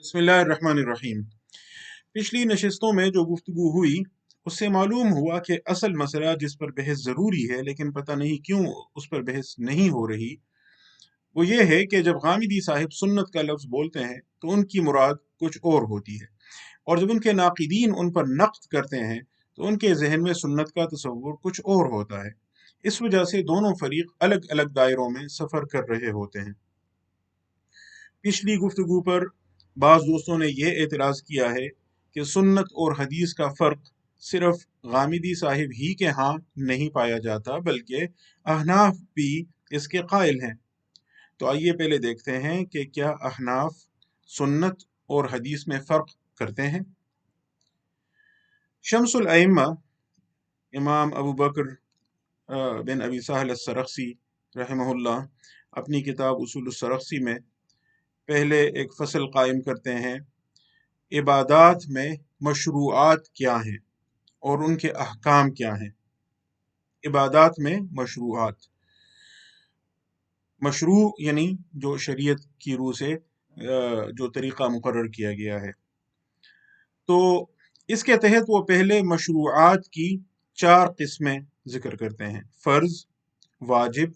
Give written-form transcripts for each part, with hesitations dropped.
बिस्मिल्लाहिर्रहमानिर्रहीम। पिछली नशिस्तों में जो गुफ्तगू हुई उससे मालूम हुआ कि असल मसला जिस पर बहस ज़रूरी है लेकिन पता नहीं क्यों उस पर बहस नहीं हो रही, वो ये है कि जब गामिदी साहिब सुन्नत का लफ्ज़ बोलते हैं तो उनकी मुराद कुछ और होती है, और जब उनके नाक़िदीन उन पर नक़्द करते हैं तो उनके जहन में सुन्नत का तसव्वुर कुछ और होता है। इस वजह से दोनों फरीक अलग अलग दायरों में सफ़र कर रहे होते हैं। पिछली गुफ्तगू पर बाज़ दोस्तों ने यह एतराज़ किया है कि सुन्नत और हदीस का फ़र्क सिर्फ गामिदी साहिब ही के यहाँ नहीं पाया जाता, बल्कि अहनाफ भी इसके कायल हैं। तो आइए पहले देखते हैं कि क्या अहनाफ सुन्नत और हदीस में फ़र्क करते हैं। शम्सुल अइम्मा इमाम अबू बकर बिन अबी साहल अस्सरख्सी रहमहुल्लाह अपनी किताब उसूल अस्सरख्सी में पहले एक फसल कायम करते हैं, इबादात में मशरूआत क्या हैं और उनके अहकाम क्या हैं। इबादात में मशरूआत, मशरू यानी जो शरीयत की रूह से जो तरीक़ा मुकर्रर किया गया है। तो इसके तहत वो पहले मशरूआत की 4 किस्में ज़िक्र करते हैं: फ़र्ज़, वाजिब,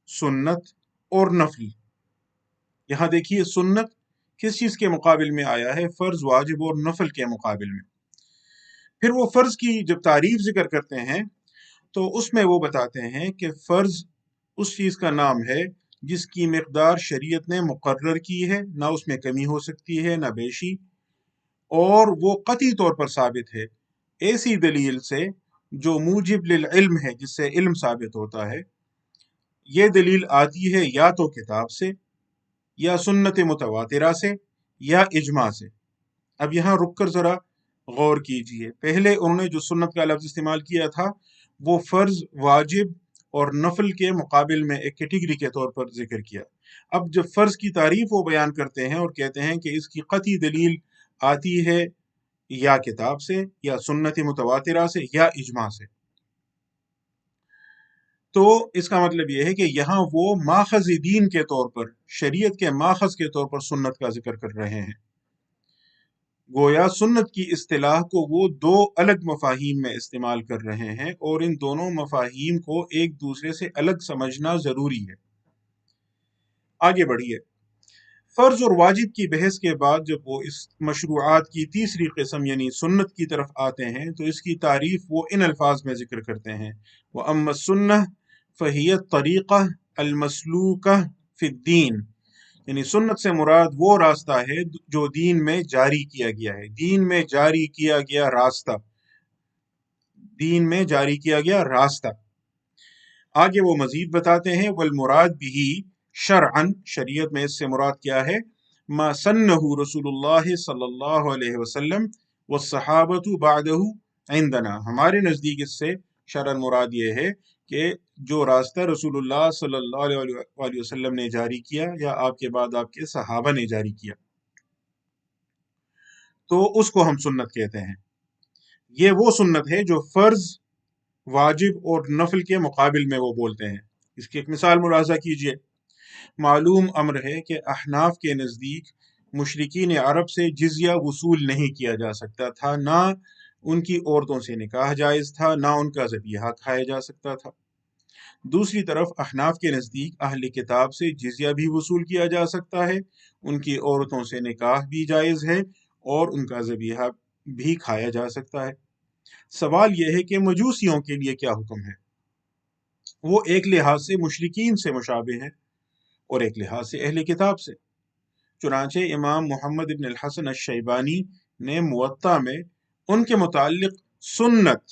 सुन्नत और नफ़ल। यहाँ देखिए सुन्नत किस चीज़ के मुकाबिल में आया है? फ़र्ज़, वाजिब और नफ़ल के मुकाबिल में। फिर वो फ़र्ज़ की जब तारीफ़ ज़िक्र करते हैं तो उसमें वो बताते हैं कि फ़र्ज़ उस चीज़ का नाम है जिसकी मिक़दार शरीयत ने मुकर्रर की है, ना उसमें कमी हो सकती है ना बेशी, और वो कतई तौर पर साबित है ऐसी दलील से जो मूजिब लिल इल्म है, जिससे इल्म साबित होता है। ये दलील आती है या तो किताब से, या सुन्नत मुतवातिरा से, या इजमा से। अब यहाँ रुक कर ज़रा गौर कीजिए। पहले उन्होंने जो सुन्नत का लफ्ज़ इस्तेमाल किया था वो फ़र्ज़, वाजिब और नफ़ल के मुकाबिल में एक कैटेगरी के तौर पर जिक्र किया। अब जब फ़र्ज़ की तारीफ़ वो बयान करते हैं और कहते हैं कि इसकी कतई दलील आती है या किताब से, या सुन्नत मुतवातिरा से, या इजमा से, तो इसका मतलब यह है कि यहाँ वो माखज़ दीन के तौर पर, शरीयत के माखज़ के तौर पर सुन्नत का जिक्र कर रहे हैं। गोया सुन्नत की इस्तिलाह को वो 2 अलग मफाहीम में इस्तेमाल कर रहे हैं और इन दोनों मफाहीम को एक दूसरे से अलग समझना ज़रूरी है। आगे बढ़िए। फ़र्ज़ और वाजिब की बहस के बाद जब वो इस मशरूआत की तीसरी किस्म यानी सुन्नत की तरफ आते हैं तो इसकी तारीफ़ वो इन अल्फाज में ज़िक्र करते हैं: व अम्मा सुन्नह फ़हिय तरीक़ा अलमसलूका फ़िद्दीन, यानी सुन्नत से मुराद वो रास्ता है जो दीन में जारी किया गया है। दीन में जारी किया गया रास्ता, दीन में जारी किया गया रास्ता। आगे वो मजीद बताते हैं वल मुराद बिही शरअन, शरीयत में इससे मुराद क्या है? मा सन्नहु रसूलुल्लाह सल्लल्लाहु अलैहि वसल्लम व सहाबतु बादहु इंदना, हमारे नज़दीक इससे शरअन मुराद ये है कि जो रास्ता रसूलुल्लाह सल्लल्लाहु अलैहि वसल्लम ने जारी किया या आपके बाद आपके सहाबा ने जारी किया, तो उसको हम सुन्नत कहते हैं। ये वो सुन्नत है जो फ़र्ज़, वाजिब और नफल के मुकाबिल में वो बोलते हैं। इसकी एक मिसाल मुलाजा कीजिए। मालूम अम्र है कि अहनाफ के नज़दीक मुशरिकीन अरब से जिज़िया वसूल नहीं किया जा सकता था, ना उनकी औरतों से निकाह जायज़ था, ना उनका ज़बीहा खाया जा सकता था। दूसरी तरफ अहनाफ के नज़दीक अहले किताब से जिज़िया भी वसूल किया जा सकता है, उनकी औरतों से निकाह भी जायज़ है और उनका ज़बीहा भी खाया जा सकता है। सवाल यह है कि मजूसियों के लिए क्या हुक्म है? वो एक लिहाज से मुशरिकीन से मुशाबे हैं और एक लिहाज से अहले किताब से। चुनांचे इमाम मुहम्मद इब्न अल-हसन अश-शैबानी ने मुवत्ता में उनके मुताल्लिक सुन्नत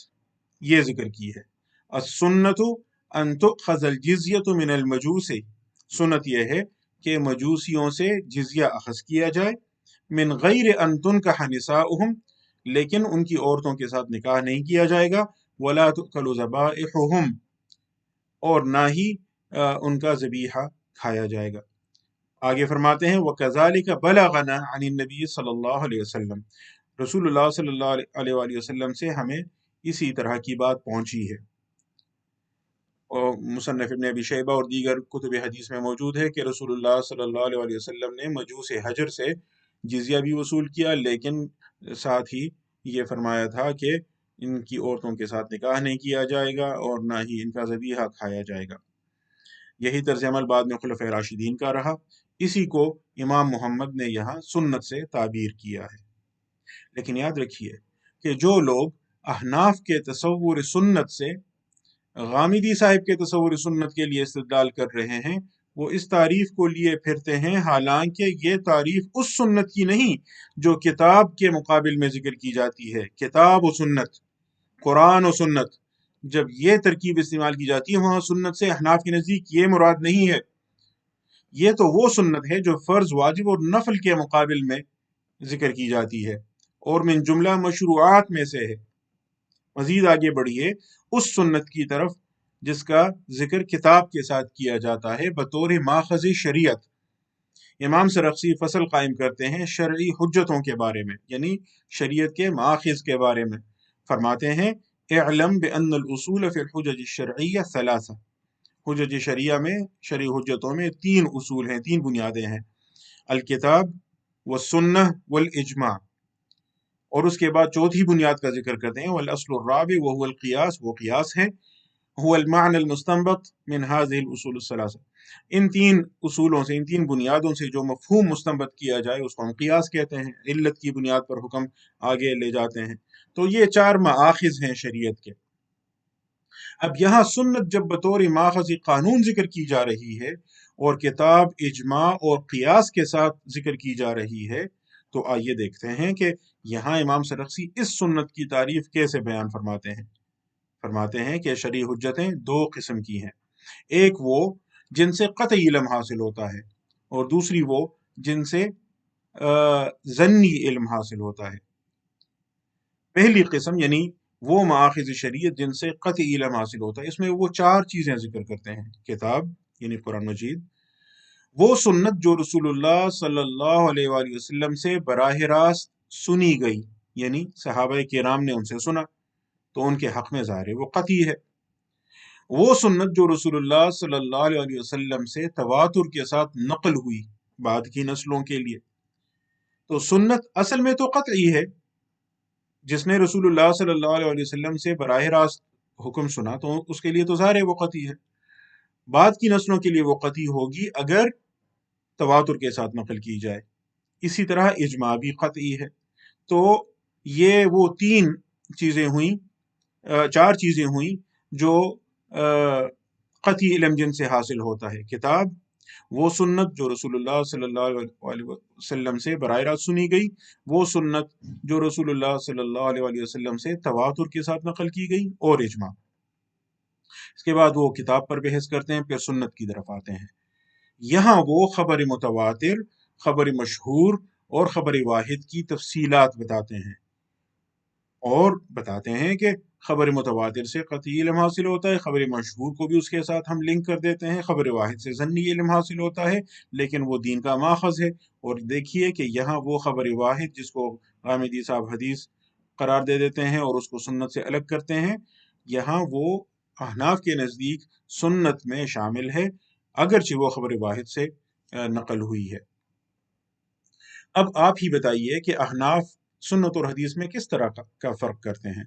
ये जिक्र की है: अस-सुन्नतु अन तुअख़ज़ल जिज़्यतु मिनल मजूसी, सुन्नत यह है कि मजूसियों से जिज़िया अख़ज़ किया जाए, मिन गैर अन तुनकह निसाउहुम, लेकिन उनकी औरतों के साथ निकाह नहीं किया जाएगा, वला तुअकलु ज़बाइहुहुम, और ना ही उनका ज़बीहा खाया जाएगा। आगे फरमाते हैं वकज़ालिका बलगना अनिन नबी सल्लल्लाहु अलैहि वसल्लम, रसूलुल्लाह सल्लल्लाहु अलैहि वसल्लम से हमें इसी तरह की बात पहुंची है। और मुसन्नफ़ इब्न अबी शैबा और दीगर कुतुब हदीस में मौजूद है कि रसूलुल्लाह सल्लल्लाहु अलैहि वसल्लम ने मजूस हजर से جزیہ بھی وصول کیا، لیکن ساتھ ہی یہ فرمایا تھا کہ ان کی عورتوں کے ساتھ نکاح نہیں کیا جائے گا اور نہ ہی ان کا ذبیحہ کھایا جائے گا۔ یہی طرز عمل بعد میں خلفائے راشدین کا رہا، اسی کو امام محمد نے یہاں سنت سے تعبیر کیا ہے۔ لیکن یاد رکھیے کہ جو لوگ احناف کے تصور سنت سے غامدی صاحب کے تصور سنت کے لیے استدلال کر رہے ہیں، وہ اس تعریف کو لیے پھرتے ہیں، حالانکہ یہ تعریف اس سنت کی نہیں جو کتاب کے مقابل میں ذکر کی جاتی ہے۔ کتاب و سنت، قرآن و سنت، جب یہ ترکیب استعمال کی جاتی ہے وہاں سنت سے احناف کے نزدیک یہ مراد نہیں ہے۔ یہ تو وہ سنت ہے جو فرض، واجب اور نفل کے مقابل میں ذکر کی جاتی ہے اور من جملہ مشروعات میں سے ہے۔ مزید آگے بڑھیے اس سنت کی طرف جس کا ذکر کتاب کے ساتھ کیا جاتا ہے بطور ماخذ شریعت۔ امام سرخسی فصل قائم کرتے ہیں شرعی حجتوں کے بارے میں، یعنی شریعت کے ماخذ کے بارے میں۔ فرماتے ہیں اعلم بان الاصول فی الحجج الشرعیہ ثلاثہ، حجج شریعہ میں، شرعی حجتوں میں تین اصول ہیں، تین بنیادیں ہیں، الکتاب والسنہ والاجماع، اور اس کے بعد چوتھی بنیاد کا ذکر کرتے ہیں والاصل الرابع وهو القیاس، وہ قیاس ہے، هو المعنى المستنبط من هذه الاصول الثلاثہ، ان تین اصولوں سے، ان تین بنیادوں سے جو مفہوم مستنبط کیا جائے اس کو ہم قیاس کہتے ہیں۔ علت کی بنیاد پر حکم آگے لے جاتے ہیں، تو یہ چار مآخذ ہیں شریعت کے۔ اب یہاں سنت جب بطور ماخذ قانون ذکر کی جا رہی ہے اور کتاب، اجماع اور قیاس کے ساتھ ذکر کی جا رہی ہے، تو آئیے دیکھتے ہیں کہ یہاں امام سرخسی اس سنت کی تعریف کیسے بیان فرماتے ہیں۔ فرماتے ہیں کہ شرعی حجتیں دو قسم کی ہیں، ایک وہ جن سے قطعی علم حاصل ہوتا ہے اور دوسری وہ جن سے ظنی علم حاصل ہوتا ہے۔ پہلی قسم یعنی وہ مآخذ شریعت جن سے قطعی علم حاصل ہوتا ہے، اس میں وہ چار چیزیں ذکر کرتے ہیں، کتاب یعنی قرآن مجید، وہ سنت جو رسول اللہ صلی اللہ علیہ وآلہ وسلم سے براہ راست سنی گئی، یعنی صحابہ کرام نے ان سے سنا تو ان کے حق میں ظاہر ہے وہ قطعی ہے، وہ سنت جو رسول اللہ صلی اللہ علیہ وسلم سے تواتر کے ساتھ نقل ہوئی بعد کی نسلوں کے لیے، تو سنت اصل میں تو قطعی ہے، جس نے رسول اللہ صلی اللہ علیہ وسلم سے براہ راست حکم سنا تو اس کے لیے تو ظاہر ہے وہ قطعی ہے، بعد کی نسلوں کے لیے وہ قطعی ہوگی اگر تواتر کے ساتھ نقل کی جائے۔ اسی طرح اجماع بھی قطعی ہے۔ تو یہ وہ تین چیزیں ہوئیں، چار چیزیں ہوئیں جو قطعی علم جن سے حاصل ہوتا ہے، کتاب، وہ سنت جو رسول اللہ صلی اللہ علیہ وسلم سے براہ راست سنی گئی، وہ سنت جو رسول اللہ صلی اللہ علیہ وسلم سے تواتر کے ساتھ نقل کی گئی، اور اجماع۔ اس کے بعد وہ کتاب پر بحث کرتے ہیں، پھر سنت کی طرف آتے ہیں۔ یہاں وہ خبر متواتر، خبر مشہور اور خبر واحد کی تفصیلات بتاتے ہیں، اور بتاتے ہیں کہ خبر متواتر سے قطعی علم حاصل ہوتا ہے، خبر مشہور کو بھی اس کے ساتھ ہم لنک کر دیتے ہیں، خبر واحد سے ظنی علم حاصل ہوتا ہے لیکن وہ دین کا ماخذ ہے۔ اور دیکھیے کہ یہاں وہ خبر واحد جس کو غامدی صاحب حدیث قرار دے دیتے ہیں اور اس کو سنت سے الگ کرتے ہیں، یہاں وہ احناف کے نزدیک سنت میں شامل ہے اگرچہ وہ خبر واحد سے نقل ہوئی ہے۔ اب آپ ہی بتائیے کہ احناف سنت اور حدیث میں کس طرح کا فرق کرتے ہیں۔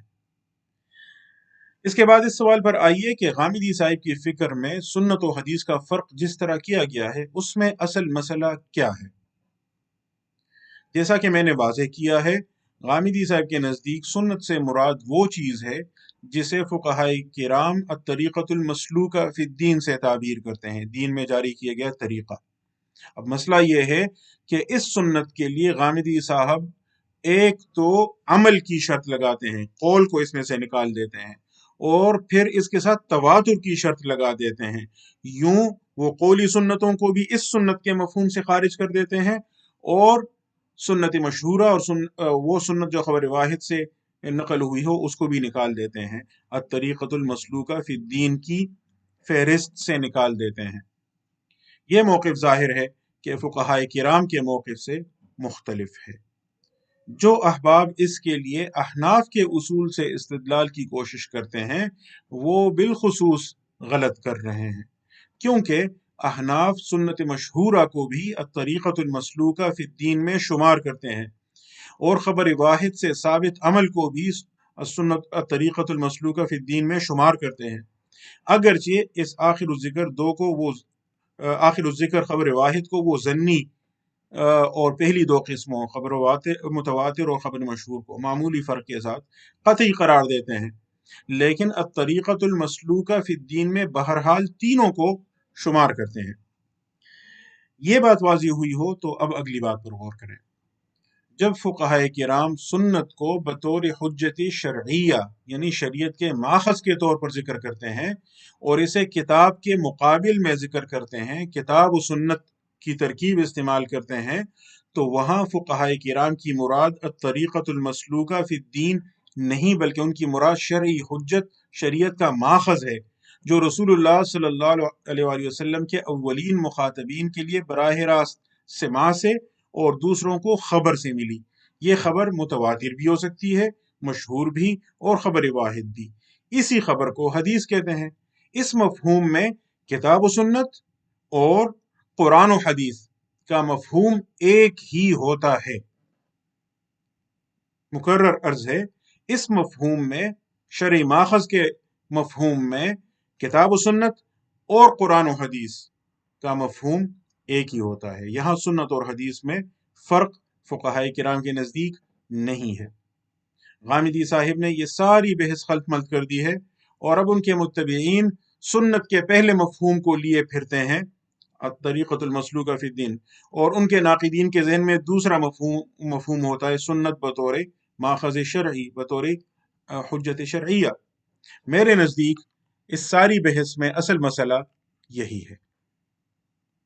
اس کے بعد اس سوال پر آئیے کہ غامدی صاحب کی فکر میں سنت و حدیث کا فرق جس طرح کیا گیا ہے اس میں اصل مسئلہ کیا ہے۔ جیسا کہ میں نے واضح کیا ہے، غامدی صاحب کے نزدیک سنت سے مراد وہ چیز ہے جسے فقہائے کرام الطریقۃ المسلوکہ فی الدین سے تعبیر کرتے ہیں، دین میں جاری کیا گیا طریقہ۔ اب مسئلہ یہ ہے کہ اس سنت کے لیے غامدی صاحب ایک تو عمل کی شرط لگاتے ہیں، قول کو اس میں سے نکال دیتے ہیں، اور پھر اس کے ساتھ تواتر کی شرط لگا دیتے ہیں، یوں وہ قولی سنتوں کو بھی اس سنت کے مفہوم سے خارج کر دیتے ہیں، اور سنت مشہورہ اور وہ سنت جو خبر واحد سے نقل ہوئی ہو اس کو بھی نکال دیتے ہیں، الطریقۃ المسلوکہ فی الدین کی فہرست سے نکال دیتے ہیں۔ یہ موقف ظاہر ہے کہ فقہائے کرام کے موقف سے مختلف ہے۔ جو احباب اس کے لیے احناف کے اصول سے استدلال کی کوشش کرتے ہیں وہ بالخصوص غلط کر رہے ہیں، کیونکہ अहनाफ सुन्नत मशहूरा को भी अत्तरीक़तुल मसलूका फ़िद्दीन में शुमार करते हैं, और ख़बर वाहिद से साबित अमल को भी सुन्नत अत्तरीक़तुल मसलूका फ़िद्दीन में शुमार करते हैं। अगरचे इस आखिर ज़िक्र दो को वो आखिर ज़िक्र ख़बर वाहिद को वो ज़न्नी और पहली दो किस्मों ख़बर मुतवातिर और ख़बर मशहूर को मामूली फ़र्क के साथ क़तई करार देते हैं, लेकिन अत्तरीक़तुल मसलूका फ़िद्दीन में बहरहाल तीनों को शुमार करते हैं। ये बात वाज़ी हुई हो तो अब अगली बात पर गौर करें। जब फ़ुक़हाए किराम सुन्नत को बतौर हुज्जत शरइया यानी शरीयत के माखज़ के तौर पर जिक्र करते हैं और इसे किताब के मुकाबिल में जिक्र करते हैं, किताब व सुन्नत की तरकीब इस्तेमाल करते हैं, तो वहाँ फ़ुक़हाए किराम की मुराद अत्तरीक़तुल मसलूका फ़िद्दीन नहीं, बल्कि उनकी मुराद शरई हुज्जत शरीयत का माखज़ है, जो रसूलुल्लाह सल्लल्लाहु अलैहि वसल्लम के अव्वलीन मुखातबीन के लिए बराह रास्त सिमा से और दूसरों को खबर से मिली। ये खबर मुतवातिर भी हो सकती है, मशहूर भी और खबर वाहिद भी। इसी खबर को हदीस कहते हैं। इस मफहूम में किताब व सुन्नत और कुरान व हदीस का मफहूम एक ही होता है। मुकर्रर अर्ज है, इस मफहूम में शरई माखज़ के मफहूम में किताब व सुन्नत और कुरान व हदीस का मफहूम एक ही होता है। यहाँ सुन्नत और हदीस में फ़र्क फ़ुक़हाए किराम के नज़दीक नहीं है। गामिदी साहिब ने ये सारी बहस खल्त मल्त कर दी है और अब उनके मुत्तबईन सुन्नत के पहले मफहूम को लिए फिरते हैं, अत्तरीक़तुल मसलूका फ़िद्दीन, और उनके नाक़िदीन के ज़हन में दूसरा मफहूम होता है सुन्नत बतौर माखज़ शरई, बतौर हुज्जत शरइया। मेरे नज़दीक इस सारी बहस में असल मसला यही है।